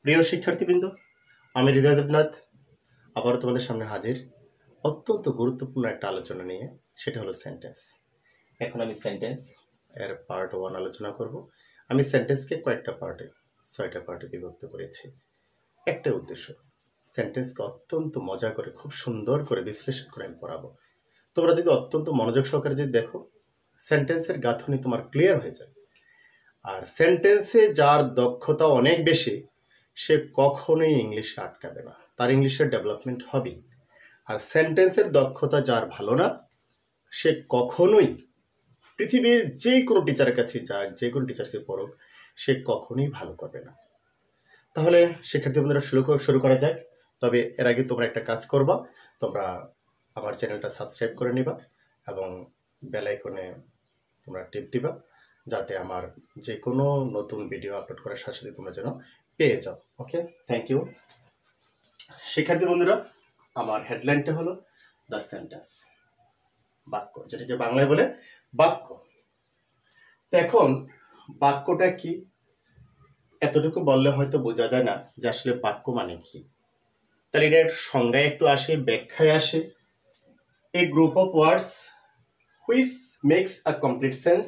প্রিয় শিক্ষার্থীবৃন্দ, আমি হৃদয় দেবনাথ আবারও তোমাদের সামনে হাজির অত্যন্ত গুরুত্বপূর্ণ একটা আলোচনা নিয়ে। সেটা হলো সেন্টেন্স। এখন আমি সেন্টেন্স এর পার্ট 1 আলোচনা করব। আমি সেন্টেন্সকে কয়েকটা পার্টে 6টা পার্টে বিভক্ত করেছি। একটা উদ্দেশ্য, সেন্টেন্সকে অত্যন্ত মজা করে খুব সুন্দর করে বিশ্লেষণ করে আমি পড়াবো। তোমরা যদি অত্যন্ত মনোযোগ সহকারে যদি দেখো, সেন্টেন্সের গাঁথনি তোমার ক্লিয়ার হয়ে যাবে। আর সেন্টেন্সে যার দক্ষতা অনেক বেশি, সে কখনোই ইংলিশে আটকাবে না, তার ইংলিশের ডেভেলপমেন্ট হবেই। আর সেন্টেন্সের দক্ষতা যার ভালো না, সে কখনোই পৃথিবীর যে কোনো টিচারের কাছে যাক, যে কোনো টিচারকে পড়ুক, সে কখনোই ভালো করবে না। তাহলে শিক্ষার্থী বন্ধুরা শুরু করা যাক। তবে এর আগে তোমরা একটা কাজ করবা, তোমরা আমার চ্যানেলটা সাবস্ক্রাইব করে নিবা এবং বেল আইকনে তোমরা টিপ দিবা, যাতে আমার যে কোনো নতুন ভিডিও আপলোড করার সাথে সাথে তোমরা যেন পেয়ে যাও। ওকে, থ্যাংক ইউ। শিক্ষার্থী বন্ধুরা, আমার হেডলাইনটা হলো দ্য সেন্টেন্স, বাক্য, যেটাকে বাংলায় বলে বাক্য। তো এখন বাক্যটা কি, এতটুকু বললে হয়তো বোঝা যায় না যে আসলে বাক্য মানে কি। তাহলে এটা একটু সংজ্ঞায় একটু আসে, ব্যাখ্যায় আসে। A group of words which makes a complete sense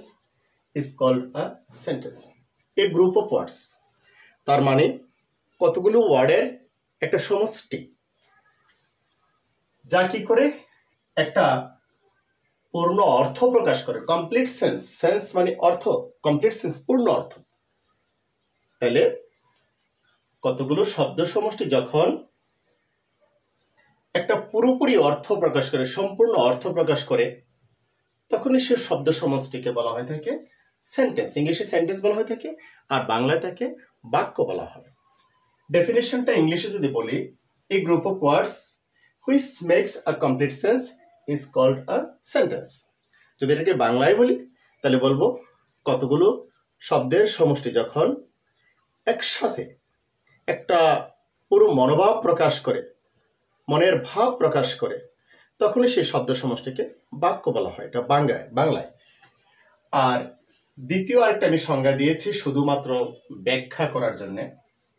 is called a sentence. A group of words, তার মানে কতগুলো ওয়ার্ডের একটা সমষ্টি, যা কি করে একটা পূর্ণ অর্থ প্রকাশ করে। কমপ্লিট সেন্স, সেন্স মানে অর্থ, কমপ্লিট সেন্স পূর্ণ অর্থ। তাহলে কতগুলো শব্দ সমষ্টি যখন একটা পুরোপুরি অর্থ প্রকাশ করে, সম্পূর্ণ অর্থ প্রকাশ করে, তখনই সে শব্দ সমষ্টিকে বলা হয়ে থাকে সেন্টেন্স। ইংলিশে সেন্টেন্স বলা হয়ে থাকে, আর বাংলায় তাকে বাক্য বলা হয়। ডেফিনেশনটা ইংলিশে যদি বলি, a group of words which makes a complete sense is called a sentence. যদি এটাকে বাংলায় বলি, তাহলে বলবো কতগুলো শব্দের সমষ্টি যখন একসাথে একটা পুরো মনোভাব প্রকাশ করে, মনের ভাব প্রকাশ করে, তখনই সেই শব্দ সমষ্টিকে বাক্য বলা হয়। এটা বাংলায়। আর দ্বিতীয় আরেকটা আমি সংজ্ঞা দিয়েছি শুধুমাত্র ব্যাখ্যা করার জন্য,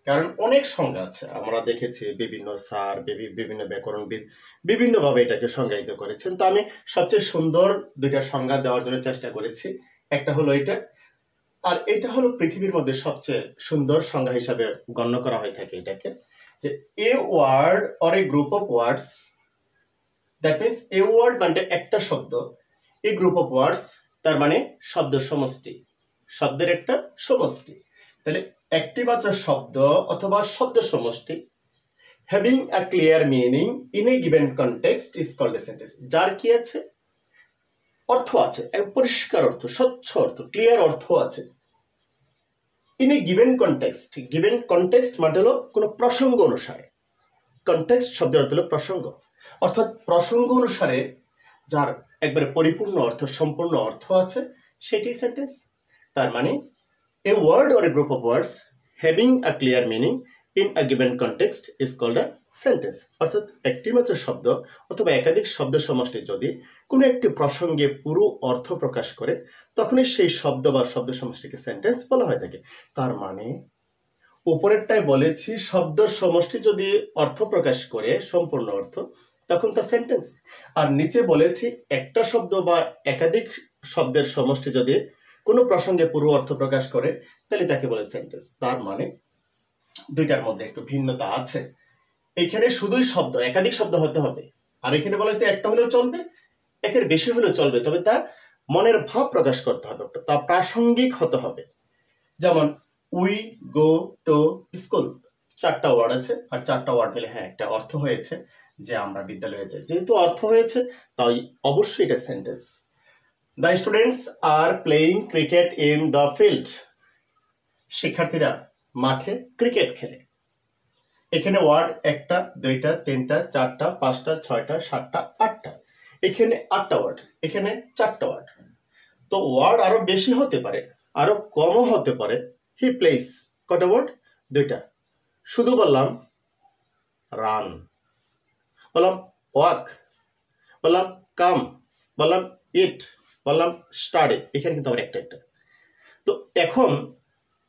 কারণ অনেক সংজ্ঞা আছে, আমরা দেখেছি বিভিন্ন স্যার, বিভিন্ন ব্যাকরণবিদ বিভিন্নভাবে এটাকে সংজ্ঞায়িত করেছেন। তো আমি সবচেয়ে সুন্দর দুইটা সংজ্ঞা দেওয়ার জন্য চেষ্টা করেছি। একটা হলো এটা, আর এটা হলো পৃথিবীর মধ্যে সবচেয়ে সুন্দর সংজ্ঞা হিসাবে গণ্য করা হয়ে থাকে এটাকে, যে a word or a group of words, that means a word মানে একটা শব্দ, এ গ্রুপ অফ ওয়ার্ডস তার মানে শব্দ সমষ্টি, শব্দের একটা সমষ্টি। তাহলে একটি মাত্র শব্দ অথবা শব্দ সমষ্টি, having a clear meaning in a given context is called a sentence. যার কি আছে, অর্থ আছে, পরিষ্কার অর্থ, স্বচ্ছ অর্থ, ক্লিয়ার অর্থ আছে। In a given context, given context মানে হলো কোনো প্রসঙ্গ অনুসারে। কনটেক্সট শব্দের অর্থ হলো প্রসঙ্গ, অর্থাৎ প্রসঙ্গ অনুসারে যার একবারে পরিপূর্ণ অর্থ, সম্পূর্ণ অর্থ আছে, সেটি সেন্টেন্স। তার মানে a word or a group of words having a clear meaning in a given context is called a sentence. অর্থাৎ একটি মাত্র শব্দ অথবা একাধিক শব্দ সমষ্টি যদি কোনো একটি প্রসঙ্গে পুরো অর্থ প্রকাশ করে, তখনই সেই শব্দ বা শব্দ সমষ্টিকে সেন্টেন্স বলা হয়ে থাকে। তার মানে উপরেরটাই বলেছি, শব্দ সমষ্টি যদি অর্থ প্রকাশ করে সম্পূর্ণ অর্থ, তখন তা সেন্টেন্স। আর নিচে বলেছি একটা শব্দ বা একাধিক শব্দের সমষ্টি যদি কোনো প্রসঙ্গে পুরো অর্থ প্রকাশ করে, তাহলে তাকে বলে সেন্টেন্স। তার মানে দুইটার মধ্যে একটু ভিন্নতা আছে। এখানে শুধুই শব্দ, একাধিক শব্দ হতে হবে, আর এখানে বলেছে একটা হলেও চলবে, একের বেশি হলেও চলবে, তবে তা মনের ভাব প্রকাশ করতে হবে, তা প্রাসঙ্গিক হতে হবে। যেমন উই গো টু স্কুল, 4টা ওয়ার্ড আছে, আর 4টা ওয়ার্ড মিলে একটা অর্থ হয়েছে যে আমরা বিদ্যালয়ে যাই। যেহেতু অর্থ হয়েছে, তাই অবশ্যই এটা sentence. The students are playing cricket in the field, শিক্ষার্থীরা মাঠে ক্রিকেট খেলে। এখানে ওয়ার্ড 1টা 2টা 3টা 4টা 5টা 6টা 7টা 8টা, এখানে 8টা ওয়ার্ড, এখানে 4টা ওয়ার্ড। তো ওয়ার্ড আরো বেশি হতে পারে, আরো কমও হতে পারে। হি প্লেস, কটা ওয়ার্ড, 2টা। শুধু বললাম রান, বললাম ওয়াক, বললাম কাম, বললাম ইট, বললাম স্টাডি, এখানে কিন্তু আবার একটা। তো এখন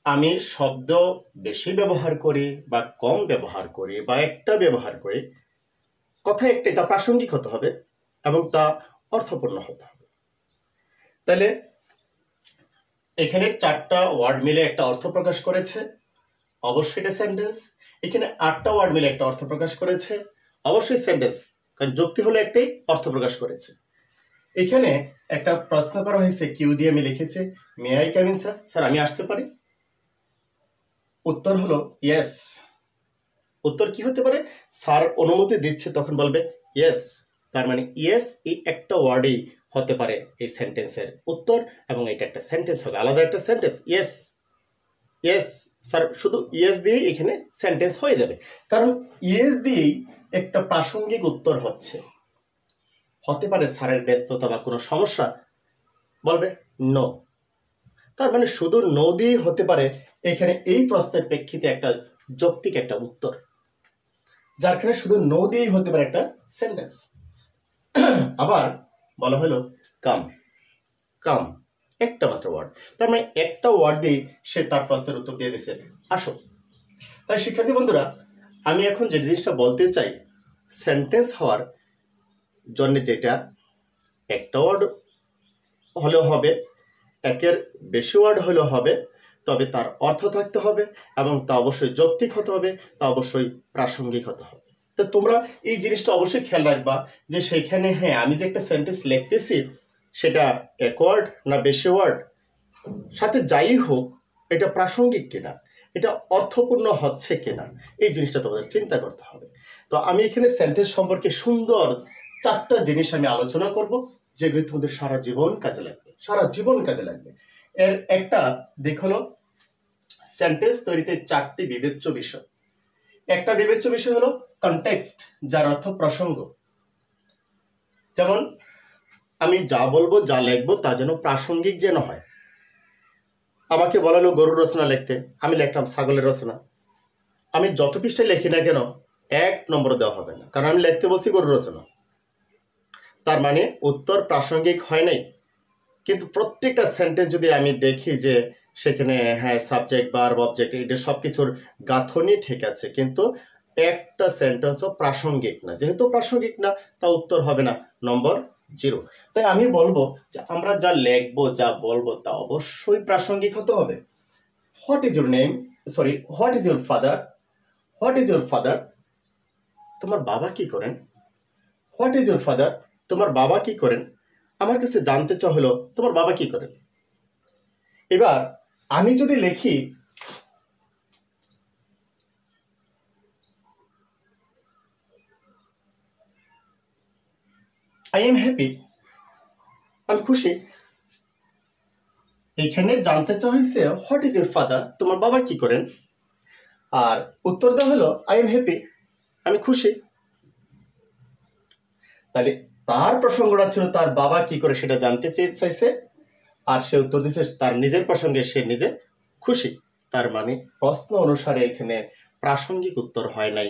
আমি শব্দ বেশি ব্যবহার করি বা কম ব্যবহার করি বা একটা ব্যবহার করি, কথা একটাই, তা প্রাসঙ্গিক হতে হবে এবং তা অর্থপূর্ণ হতে হবে। তাহলে এখানে 4টা ওয়ার্ড মিলে একটা অর্থ প্রকাশ করেছে, অবশ্যই এটা সেন্টেন্স। এখানে 8টা ওয়ার্ড মিলে একটা অর্থ প্রকাশ করেছে, অবশ্যই সেন্টেন্স, কারণ যুক্তি হলো একটাই, অর্থ প্রকাশ করেছে। এখানে একটা প্রশ্ন করা হয়েছে, কিউ দিয়ে আমি লিখেছি may I come in sir, sir আমি আসতে পারি? উত্তর হলো ইয়েস। উত্তর কি হতে পারে? স্যার অনুমতি দিচ্ছে, তখন বলবে ইয়েস। তার মানে ইয়েস এই একটা ওয়ার্ডেই হতে পারে এই সেন্টেন্সের উত্তর, এবং এটা একটা সেন্টেন্স হবে, আলাদা একটা সেন্টেন্স। ইয়েস, ইয়েস স্যার, শুধু ইয়েস দিয়েই এখানে সেন্টেন্স হয়ে যাবে, কারণ ইয়েস দিয়েই একটা প্রাসঙ্গিক উত্তর হচ্ছে। হতে পারে স্যারের ব্যস্ততা বা কোনো সমস্যা, বলবে নো। তার মানে শুধু নো দিয়েই হতে পারে এখানে এই প্রশ্নের প্রেক্ষিতে একটা যৌক্তিক একটা উত্তর, যার কারণে শুধু নো দিয়েই হতে পারে একটা সেন্টেন্স। আবার বলা হলো কাম, কাম একটা মাত্র ওয়ার্ড, তার মানে একটা ওয়ার্ড দিয়ে সে তার প্রশ্নের উত্তর দিয়ে দিয়েছে আসো। তাই শিক্ষার্থী বন্ধুরা, আমি এখন যে জিনিসটা বলতে চাই, সেন্টেন্স হওয়ার জন্য যেটা একটা ওয়ার্ড হলেও হবে, একের বেশি ওয়ার্ড হলেও হবে, তবে তার অর্থ থাকতে হবে এবং তা অবশ্যই যৌক্তিক হতে হবে, তা অবশ্যই প্রাসঙ্গিক হতে হবে। তো তোমরা এই জিনিসটা অবশ্যই খেয়াল রাখবা যে সেইখানে, হ্যাঁ আমি যে একটা সেন্টেন্স লিখতেছি সেটা এক ওয়ার্ড না বেশি ওয়ার্ড, সাথে যাই হোক এটা প্রাসঙ্গিক কিনা, এটা অর্থপূর্ণ হচ্ছে কিনা, এই জিনিসটা তোমাদের চিন্তা করতে হবে। তো আমি এখানে সেন্টেন্স সম্পর্কে সুন্দর 4টা জিনিস আমি আলোচনা করব, যেগুলি তোমাদের সারা জীবন কাজে লাগবে, সারা জীবন কাজে লাগবে। এর একটা দিক হলো সেন্টেন্স তৈরিতে 4টি বিবেচ্য বিষয়। একটা বিবেচ্য বিষয় হলো কনটেক্সট, যার অর্থ প্রসঙ্গ। যেমন আমি যা বলবো যা লিখবো তা যেন প্রাসঙ্গিক যেন হয়। আমাকে বলালো গরুর রচনা লিখতে, আমি লিখলাম ছাগলের রচনা। আমি যত পৃষ্ঠায় লিখি না কেন 1 নম্বর দেওয়া হবে না, কারণ আমি লিখতে বলছি গরুর রচনা। তার মানে উত্তর প্রাসঙ্গিক হয় নাই। কিন্তু প্রত্যেকটা সেন্টেন্স যদি আমি দেখি যে সেখানে হ্যাঁ সাবজেক্ট ভার্ব অবজেক্ট এটা সব কিছুর গাঁথনি ঠিক আছে, কিন্তু একটা সেন্টেন্সও প্রাসঙ্গিক না, যেহেতু প্রাসঙ্গিক না তা উত্তর হবে না, নম্বর 0। তাই আমি বলবো যে আমরা যা লিখবো যা বলবো তা অবশ্যই প্রাসঙ্গিক হতে হবে। What is your name, sorry what is your father, what is your father, তোমার বাবা কি করেন। হোয়াট ইজ ইউর ফাদার, তোমার বাবা কি করেন। আমার কাছে জানতে চাওয়া হলো তোমার বাবা কি করেন। এবার আমি যদি লিখি আই এম হ্যাপি, আমি খুশি, এখানে জানতে চাওয়া হয়েছে হোয়াট ইজ ইউর ফাদার, তোমার বাবা কি করেন, আর উত্তর দেওয়া হলো আই এম হ্যাপি, আমি খুশি। তাহলে তার প্রসঙ্গটা ছিল তার বাবা কি করে সেটা জানতে চাইছে, আর সে উত্তর দিচ্ছে তার নিজের প্রসঙ্গে সে নিজে খুশি। তার মানে প্রশ্ন অনুসারে এখানে প্রাসঙ্গিক উত্তর হয় নাই,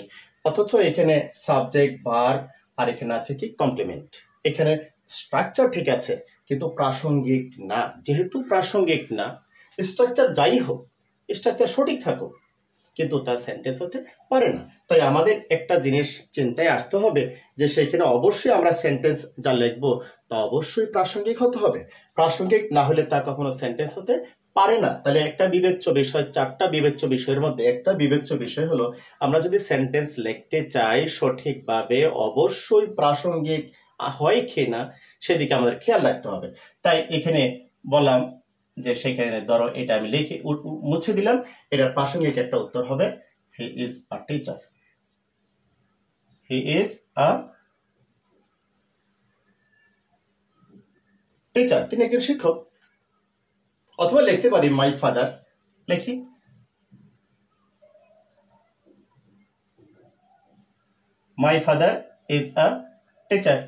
অথচ এখানে সাবজেক্ট ভার্ব আর এখানে আছে কি কমপ্লিমেন্ট। এখানে স্ট্রাকচার ঠিক আছে কিন্তু প্রাসঙ্গিক না। যেহেতু প্রাসঙ্গিক না, স্ট্রাকচার যাই হোক, স্ট্রাকচার সঠিক থাকুক, কিন্তু তা সেন্টেন্স হতে পারে না। তাই আমাদের একটা জিনিস চিন্তায় আসতে হবে যে সেখানে অবশ্যই আমরা সেন্টেন্স যা লিখবো তা অবশ্যই প্রাসঙ্গিক হতে হবে। প্রাসঙ্গিক না হলে তা কখনো সেন্টেন্স হতে পারে না। তাহলে একটা বিবেচ্য বিষয়, 4টা বিবেচ্য বিষয়ের মধ্যে একটা বিবেচ্য বিষয় হলো আমরা যদি সেন্টেন্স লিখতে চাই সঠিকভাবে অবশ্যই প্রাসঙ্গিক হয় কিনা সেদিকে আমাদের খেয়াল রাখতে হবে। তাই এখানে বললাম যে সেখানে ধরো এটা আমি লিখে মুছে দিলাম, এটার প্রাসঙ্গিক একটা উত্তর হবে he is a teacher, he is a teacher, তিনি একজন শিক্ষক। অথবা লিখতে পারি মাই ফাদার, লিখি মাই ফাদার ইজ আ টিচার।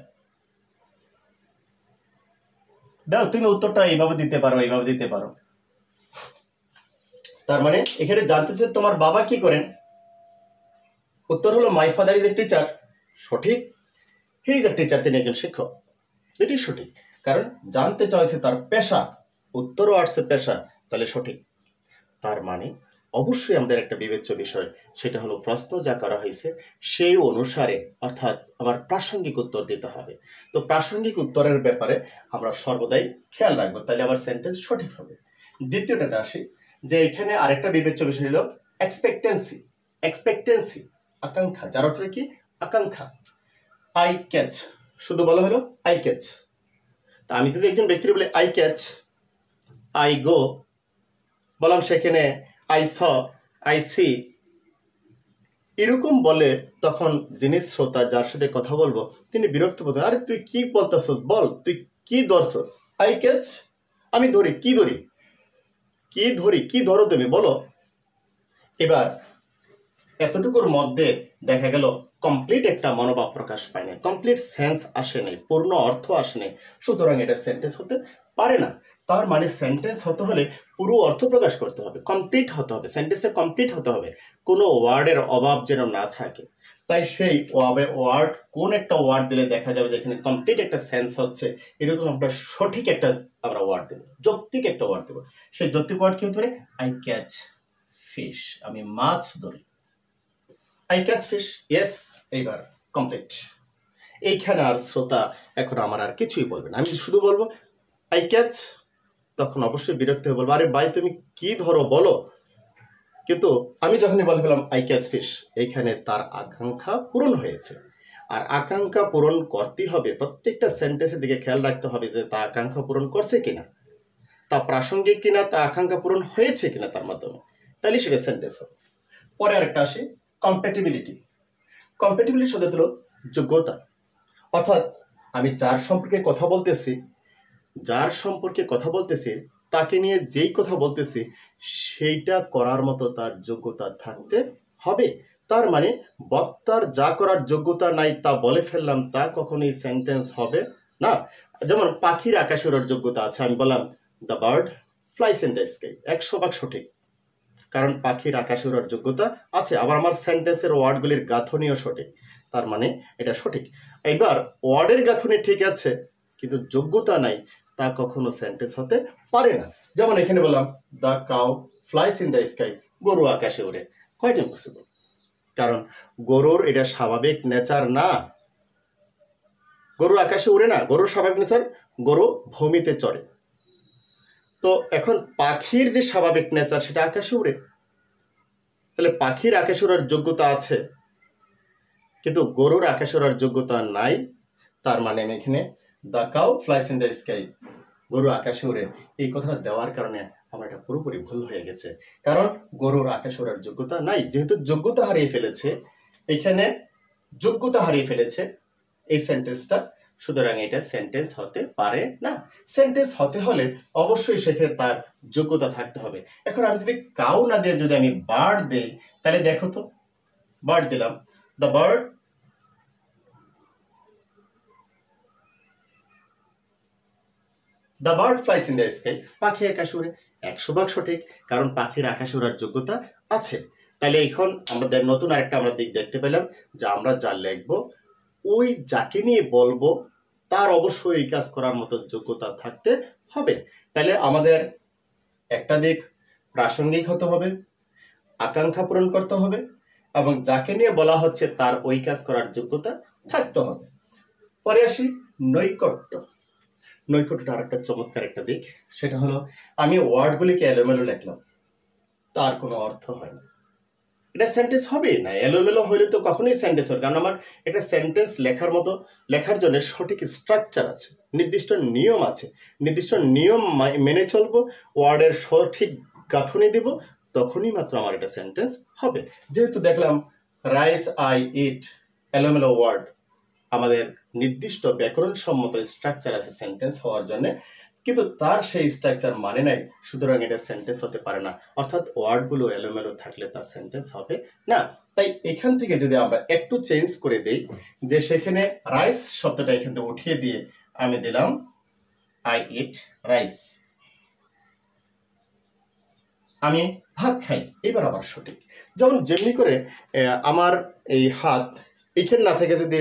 দাও তুমি উত্তরটা এইভাবে দিতে পারো, এইভাবে দিতে পারো। তার মানে এখানে জানতেছে তোমার বাবা কি করেন, উত্তর হলো my father is a teacher, সঠিক। হি ইজ এ টিচার, তিনি একজন শিক্ষক, এটি সঠিক। কারণ জানতে চাইছে তার পেশা, উত্তরও আসছে পেশা, তাহলে সঠিক। তার মানে অবশ্যই আমাদের একটা বিবেচ্য বিষয়, সেটা হলো প্রশ্ন যা করা হয়েছে সেই অনুসারে অর্থাৎ আমার প্রাসঙ্গিক উত্তর দিতে হবে। তো প্রাসঙ্গিক উত্তরের ব্যাপারে আমরা সর্বদাই খেয়াল রাখবো, তাহলে আমার সেন্টেন্স সঠিক হবে। দ্বিতীয়টাতে আসি, যে এখানে আরেকটা বিবেচ্য বিষয় হলো এক্সপেক্টেন্সি। এক্সপেক্টেন্সি আকাঙ্ক্ষা, যার অর্থ কি আকাঙ্ক্ষা। আই ক্যাচ, শুধু বলা হলো আই ক্যাচ। তা আমি যদি একজন ব্যক্তির বলে আই ক্যাচ, আই গো, বললাম সেখানে আই স, আই সি, এরকম বলে, তখন যিনি শ্রোতা যার সাথে কথা বলবো তিনি বিরক্ত বোধ, আরে তুই কি বলতেছস, বল তুই কি ধরছস। আই ক্যাচ, আমি ধরি, কি ধরি, কি ধরি, কি ধরো তুমি বলো। এবার এতটুকুর মধ্যে দেখা গেল কমপ্লিট একটা মনোভাব প্রকাশ পায় না, কমপ্লিট সেন্স আসে নাই, পূর্ণ অর্থ আসে নাই, সুতরাং এটা সেন্টেন্স হতে পারে না। তার মানে সেন্টেন্স হতে হলে পুরো অর্থ প্রকাশ করতে হবে, কমপ্লিট হতে হবে, সেন্টেন্সটা কমপ্লিট হতে হবে, কোনো ওয়ার্ডের অভাব যেন না থাকে। তাই সেই ওয়ার্ড, কোন একটা ওয়ার্ড দিলে দেখা যাবে যে এখানে কমপ্লিট একটা সেন্স হচ্ছে, এরকম আমরা সঠিক একটা আমরা ওয়ার্ড দেবো, যৌক্তিক একটা ওয়ার্ড দেবো। সেই যৌক্তিক ওয়ার্ড কি হতে পারে? আই ক্যাচ ফিশ, আমি মাছ ধরি। আই ক্যাচ ফিশ, ইয়েস, এইবার কমপ্লিট। এইখানে আর শ্রোতা এখন আমার আর কিছুই বলবে না, আমি শুধু বলবো আই ক্যাচ, তখন অবশ্যই বিরক্ত হয়ে বলবো, আরে ভাই তুমি কি ধরো বলো। কিন্তু আমি যখনই বলে ফেলাম আই ক্যাচ ফিশ, এইখানে তার আকাঙ্ক্ষা পূরণ হয়েছে। আর আকাঙ্ক্ষা পূরণ করতেই হবে, প্রত্যেকটা সেন্টেন্সের দিকে খেয়াল রাখতে হবে যে তা আকাঙ্ক্ষা পূরণ করছে কিনা, তা প্রাসঙ্গিক কিনা, তা আকাঙ্ক্ষা পূরণ হয়েছে কিনা তার মাধ্যমে, তাহলে সেটা সেন্টেন্স হবে। পরে আরেকটা আসে কম্প্যাটিবিলিটি। কম্প্যাটিবিলিটি শব্দ হলো যোগ্যতা, অর্থাৎ আমি যার সম্পর্কে কথা বলতেছি তাকে নিয়ে যেই কথা বলতেছি সেইটা করার মতো তার যোগ্যতা থাকতে হবে। তার মানে বক্তার যা করার যোগ্যতা নাই তা বলে ফেললাম, তা কখনোই সেন্টেন্স হবে না। যেমন পাখির আকাশে ওড়ার যোগ্যতা আছে, আমি বললাম the bird flies in the sky, 100% সঠিক, কারণ পাখির আকাশে ওড়ার যোগ্যতা আছে। আবার আমার সেন্টেন্সের ওয়ার্ডগুলির গাঁথনিও সঠিক, তার মানে এটা সঠিক। এবার ওয়ার্ডের গাঁথনি ঠিক আছে কিন্তু যোগ্যতা নাই, তা কখনো সেন্টেন্স হতে পারে না। যেমন এখানে বললাম the cow flies in the sky, গরু আকাশে ওড়ে, কোয়াইট ইম্পসিবল, কারণ গরুর এটা স্বাভাবিক নেচার না, গরু আকাশে উড়ে না, গরুর স্বাভাবিক নেচার গরু ভূমিতে চড়ে। তো এখন পাখির যে স্বাভাবিক নেচার সেটা আকাশে উড়ে, তাহলে পাখির আকাশে ওড়ার যোগ্যতা আছে কিন্তু গরুর আকাশে ওড়ার যোগ্যতা নাই। তার মানে আমি এখানে the cow flies in the sky, গরু আকাশে ওড়ে, এই কথাটা দেওয়ার কারণে আমার এটা পুরোপুরি ভুল হয়ে গেছে, কারণ গরুর আকাশে ওড়ার যোগ্যতা নাই। যেহেতু যোগ্যতা হারিয়ে ফেলেছে, এখানে যোগ্যতা হারিয়ে ফেলেছে এই সেন্টেন্সটা, সুতরাং এটা সেন্টেন্স হতে পারে না। সেন্টেন্স হতে হলে অবশ্যই সেখানে তার যোগ্যতা থাকতে হবে। এখন আমি যদি কাউ না দিয়ে যদি আমি বার্ড দেই, তাহলে দেখো তো, বার্ড দিলাম, the bird flies in the sky, পাখি আকাশে উড়ে, 100% সঠিক, কারণ পাখির আকাশে ওড়ার যোগ্যতা আছে। তাহলে এখন আমরা নতুন আরেকটা আমরা দিক দেখতে পেলাম যে আমরা যা লিখবো ওই যাকে নিয়ে বলবো তার অবশ্যই এই কাজ করার মতো যোগ্যতা থাকতে হবে। তাহলে আমাদের একটা দিক প্রাসঙ্গিক হতে হবে, আকাঙ্ক্ষা পূরণ করতে হবে, এবং যাকে নিয়ে বলা হচ্ছে তার ওই কাজ করার যোগ্যতা থাকতে হবে। পরে আসি নৈকট্য। নৈকট্যটা আরেকটা চমৎকার একটা দিক, সেটা হলো আমি ওয়ার্ডগুলিকে এলোমেলো লিখলাম, তার কোনো অর্থ হয় না, এটা সেন্টেন্স হবে না। এলোমেলো হইলে তো কখনোই সেন্টেন্স হবে, কারণ আমার এটা সেন্টেন্স লেখার জন্য সঠিক স্ট্রাকচার আছে, নির্দিষ্ট নিয়ম আছে, নির্দিষ্ট নিয়ম মেনে চলবো, ওয়ার্ডের সঠিক গাঁথনি দিব, তখনই মাত্র আমার এটা সেন্টেন্স হবে। যেহেতু দেখলাম রাইস আই ইট, এলোমেলো ওয়ার্ড, আমাদের নির্দিষ্ট ব্যাকরণসম্মত স্ট্রাকচার আছে সেন্টেন্স হওয়ার জন্য, কিন্তু তার সেই স্ট্রাকচার মানে নাই, সুতরাং এটা সেন্টেন্স হতে পারে না। অর্থাৎ ওয়ার্ডগুলো এলোমেলো থাকলে তা সেন্টেন্স হবে না। তাই এখান থেকে যদি আমরা একটু চেঞ্জ করে দেই, যে সেখানে রাইস শব্দটা এখান থেকে উঠিয়ে দিয়ে আমি দিলাম আই ইট রাইস, আমি ভাত খাই, এবার আবার সঠিক। যেমনি করে আমার এই হাত এইখানে না থেকে যদি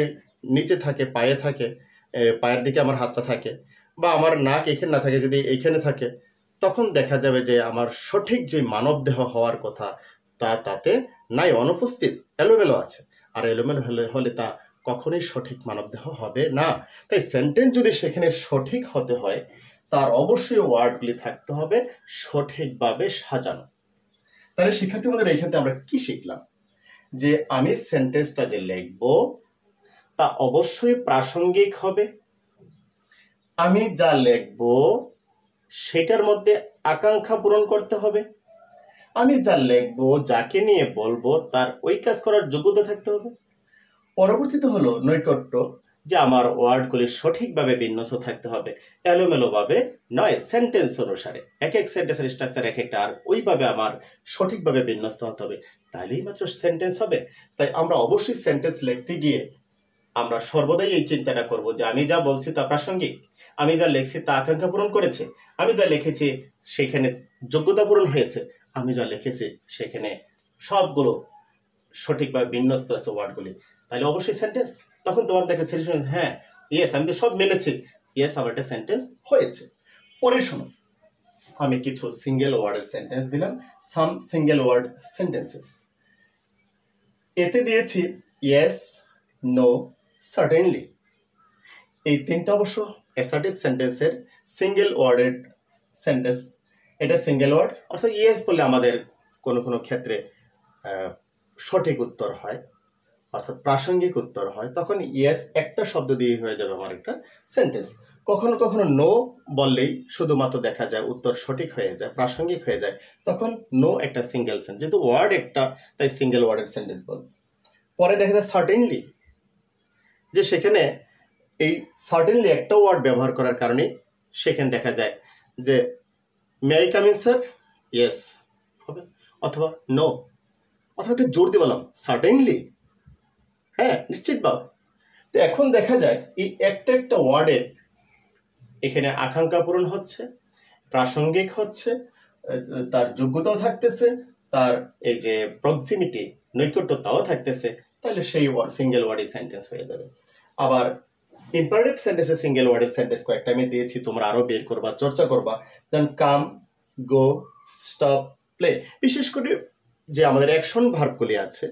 নিচে থাকে, পায়ে থাকে, পায়ের দিকে আমার হাতটা থাকে, বা আমার নাক এখানে না থাকে যদি এইখানে থাকে, তখন দেখা যাবে যে আমার সঠিক যে মানবদেহ হওয়ার কথা তা তাতে নাই, অনুপস্থিত, এলোমেলো আছে। আর এলোমেলো হলে তা কখনোই সঠিক মানবদেহ হবে না। তাই সেন্টেন্স যদি সেখানে সঠিক হতে হয়, তার অবশ্যই ওয়ার্ডগুলি থাকতে হবে সঠিকভাবে সাজানো। তাহলে শিক্ষার্থী বন্ধুরা, এইখান থেকে আমরা কি শিখলাম? যে আমি সেন্টেন্সটা যে লিখব তা অবশ্যই প্রাসঙ্গিক হবে। আমি যা লিখব সেটার মধ্যে আকাঙ্ক্ষা পূরণ করতে হবে। আমি যা লিখব, যাকে নিয়ে বলবো, তার ওই কাজ করার যোগ্যতা থাকতে হবে। পরবর্তীতে হলো নৈকট্য, যে আমার ওয়ার্ডগুলি সঠিকভাবে বিন্যস্ত থাকতে হবে, এলোমেলোভাবে নয়, সেন্টেন্স অনুসারে। এক এক সেন্টেন্সের স্ট্রাকচার এক একটা, আর ওইভাবে আমার সঠিকভাবে বিন্যস্ত হতে হবে, তাহলেই মাত্র সেন্টেন্স হবে। তাই আমরা অবশ্যই সেন্টেন্স লিখতে গিয়ে আমরা সর্বদাই এই চিন্তাটা করব যে আমি যা বলছি তা প্রাসঙ্গিক, আমি যা লিখছি তা আকাঙ্ক্ষা পূরণ করেছে, আমি যা লিখেছি সেখানে যোগ্যতা পূরণ হয়েছে, আমি যা লিখেছি সেখানে সবগুলো সঠিকভাবে বিন্যস্ত আছে ওয়ার্ডগুলি, তাহলে অবশ্যই সেন্টেন্স। তখন তোমার দেখে সিচুয়েশন, হ্যাঁ ইয়েস আমি তো সব মেনেছি, ইয়েস আমার একটা সেন্টেন্স হয়েছে। পরে শোনো, আমি কিছু সিঙ্গেল ওয়ার্ডের সেন্টেন্স দিলাম, সাম সিঙ্গেল ওয়ার্ড সেন্টেন্সেস। এতে দিয়েছি ইয়েস, নো, সার্টেনলি। এই তিনটা অবশ্য অ্যাসার্টিভ সেন্টেন্সের সিঙ্গেল ওয়ার্ডের সেন্টেন্স। এটা সিঙ্গেল ওয়ার্ড, অর্থাৎ ইয়েস বললে আমাদের কোনো কোনো ক্ষেত্রে সঠিক উত্তর হয়, অর্থাৎ প্রাসঙ্গিক উত্তর হয়, তখন ইয়েস একটা শব্দ দিয়ে হয়ে যাবে আমার একটা সেন্টেন্স। কখনো কখনো নো বললেই শুধুমাত্র দেখা যায় উত্তর সঠিক হয়ে যায়, প্রাসঙ্গিক হয়ে যায়, তখন নো একটা সিঙ্গেল সেন্টেন্স, যেহেতু ওয়ার্ড একটা তাই সিঙ্গেল ওয়ার্ডের সেন্টেন্স বলবো। পরে দেখা যায় সার্টেনলি, যে সেখানে এই সার্টেনলি একটা ওয়ার্ড ব্যবহার করার কারণে সেখানে দেখা যায় যে may I come in sir, yes হবে, অথবা নো, অথবা একটু জোর দিয়ে বললাম সার্টেনলি, হ্যাঁ নিশ্চিতভাবে। তো এখন দেখা যায় এই একটা একটা ওয়ার্ডে এখানে আকাঙ্ক্ষা পূরণ হচ্ছে, প্রাসঙ্গিক হচ্ছে, তার যোগ্যতাও থাকতেছে, তার এই যে প্রক্সিমিটি নৈকট্যতাও থাকতেছে, তাহলে সেই ওয়ার্ড সিঙ্গেল ওয়ার্ডই সেন্টেন্স হয়ে যাবে। আবার ইম্পারেটিভ সেন্টেন্সে সিঙ্গেল ওয়ার্ডের সেন্টেন্স কয়েকটা আমি দিয়েছি, তোমরা আরো বের করবা, চর্চা করবা। যেমন কাম, গো, স্টপ, প্লে। বিশেষ করে যে আমাদের অ্যাকশন ভার্বগুলি আছে,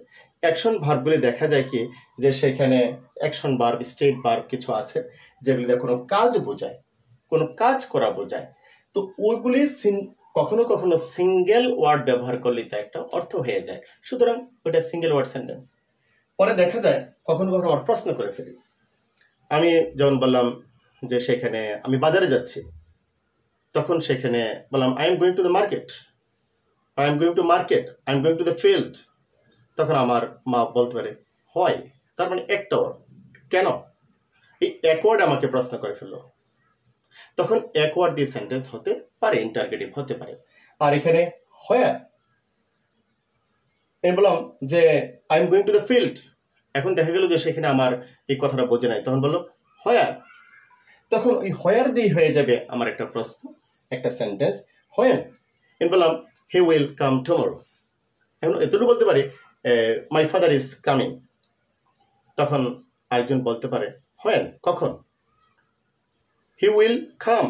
অ্যাকশন ভার্বগুলি দেখা যায় কি যে সেখানে অ্যাকশন ভার্ব, স্টেট ভার্ব কিছু আছে যেগুলিতে কোনো কাজ বোঝায়, কোনো কাজ করা বোঝায়। তো ওইগুলি কখনো কখনো সিঙ্গেল ওয়ার্ড ব্যবহার করলে তা একটা অর্থ হয়ে যায়, সুতরাং ওইটা সিঙ্গেল ওয়ার্ড সেন্টেন্স। পরে দেখা যায় কখনো কখনো আমার প্রশ্ন করে ফেলি, আমি যেমন বললাম যে সেখানে আমি বাজারে যাচ্ছি, তখন সেখানে বললাম I am going to the market, I am going to market, I am going to the field. তখন আমার মা বলতে পারে হয়, তার মানে একটা ওয়ার্ড, কেন? এই এক ওয়ার্ড আমাকে প্রশ্ন করে ফেললো, তখন এক ওয়ার্ড দিয়ে সেন্টেন্স হতে পারে, ইন্টারগেটিভ হতে পারে। আর এখানে হোয়ার, আমি বললাম যে I am going to the field, এখন দেখা গেল যে সেখানে আমার এই কথাটা বোঝে নাই, তখন বললো হোয়ার, তখন ওই হোয়ার দিয়ে হয়ে যাবে আমার একটা প্রশ্ন, একটা সেন্টেন্স। হোয়েন, আমি বললাম হি উইল কাম টুমরো, এখন এতটুকু বলতে পারি মাই ফাদার ইজ কামিং, তখন আরেকজন বলতে পারে হোয়েন, কখন? হি উইল কাম,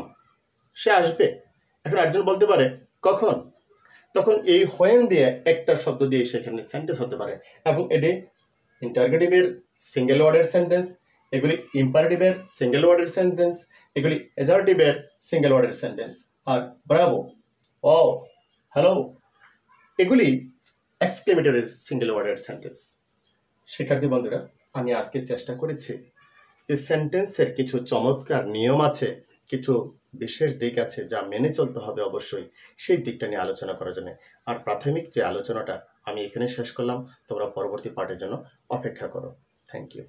সে আসবে। এখন আরেকজন বলতে পারে কখন, তখন এই হোয়েন দিয়ে একটা শব্দ দিয়ে সেখানে সেন্টেন্স হতে পারে। এবং এটি ইন্টারগেটিভের সিঙ্গেল ওয়ার্ডের সেন্টেন্স, এগুলি ইম্পারেটিভের সিঙ্গেল ওয়ার্ডের সেন্টেন্স, এগুলি অ্যাজার্টিভের সিঙ্গেল ওয়ার্ডের সেন্টেন্স। আর ব্রাভো, ও, হ্যালো, এগুলি এক্সক্লেমেটরের সিঙ্গেল ওয়ার্ডের সেন্টেন্স। শিক্ষার্থী বন্ধুরা, আমি আজকে চেষ্টা করেছি যে সেন্টেন্সের কিছু চমৎকার নিয়ম আছে, কিছু বিশেষ দিক আছে যা মেনে চলতে হবে অবশ্যই, সেই দিকটা নিয়ে আলোচনা করার জন্য। আর প্রাথমিক যে আলোচনাটা আমি এখানে শেষ করলাম, তোমরা পরবর্তী পার্টের জন্য অপেক্ষা করো। Thank you.